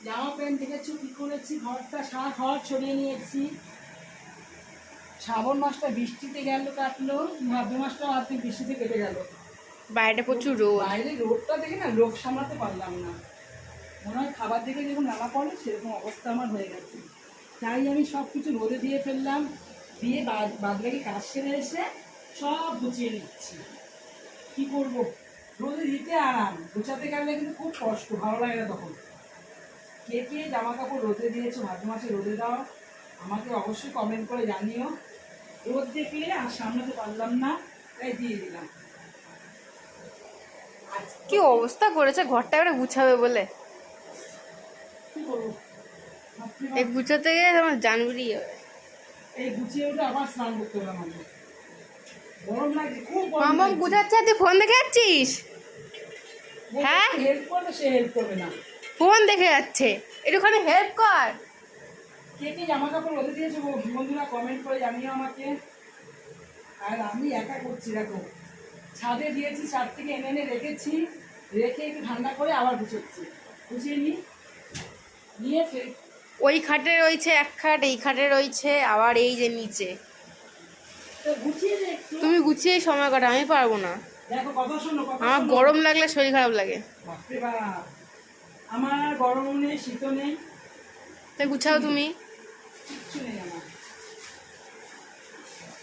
জামা প্যান্ট দেখেছো কি করেছি, ঘরটা সারা ঘর ছড়িয়ে নিয়েছি। শ্রাবণ মাসটা বৃষ্টিতে গেল কাটলো, ভাদ্র মাসটা আপনি বৃষ্টিতে কেটে গেল। বাইরে প্রচুর রোদ। বাইরে রোদটা দেখে না লোক সামলাতে পারলাম না। মনে হয় খাবার দেখে যখন নালা পড়ে সেরকম অবস্থা আমার হয়ে গেছে। তাই আমি সব কিছু রোদে দিয়ে ফেললাম, দিয়ে বাদবাকি কাজ সেরে এসে সব গুছিয়ে নিচ্ছি। কি করব, রোদে দিতে আরাম, গুছাতে গেলে কিন্তু খুব কষ্ট, ভালো লাগে না তখন। কে কে জামা কাপড় রোদে দিয়েছো, ভাদ্র মাসে রোদে দাও, আমাকে অবশ্যই কমেন্ট করে জানিও। রোদ দেখলে আর সামলাতে পারলাম না, তাই দিয়ে দিলাম। কি অবস্থা করেছে ঘরটা, এবারে গুছাবে বলে কি করবো, এই গুছাতে গিয়ে তোমার জান বেরিয়ে যাবে। এই গুছিয়ে উঠে আবার স্নান করতে হলাম আমাকে। গরম লাগছে, খুব গরম মাম লাগছে। গুছাচ্ছে, তুই ফোন দেখে যাচ্ছিস? হ্যাঁ, হেল্প করবে, সে হেল্প করবে না। ফোন দেখে যাচ্ছে, একটুখানি হেল্প কর। কে কে জামা কাপড় রোদে দিয়েছে বন্ধুরা কমেন্ট করে জানিও আমাকে। আর আমি একা করছি, দেখো ছাদে দিয়েছি, ছাদ থেকে এনে এনে রেখেছি, রেখে একটু ঠান্ডা করে আবার গুছোচ্ছি। গুছিয়ে নিই, নিয়ে ফের ওই খাটে রয়েছে এক খাট, এই খাটে রয়েছে আবার এই যে নিচে। গুছিয়ে নে একটু। তুমি গুছিয়ে সময় কাটা, আমি পারবো না। দেখো কথা শোনো, কথা আমার শোনো। গরম লাগলে শরীর খারাপ লাগে। বাপরে বাপ, আমার গরমও নেই শীতও নেই, তাই গুছাও তুমি, কিচ্ছু নেই আমার।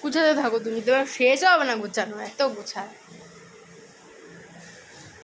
গুছাতে থাকো তুমি, তোমার শেষ হবে না গুছানো, এত গুছায়।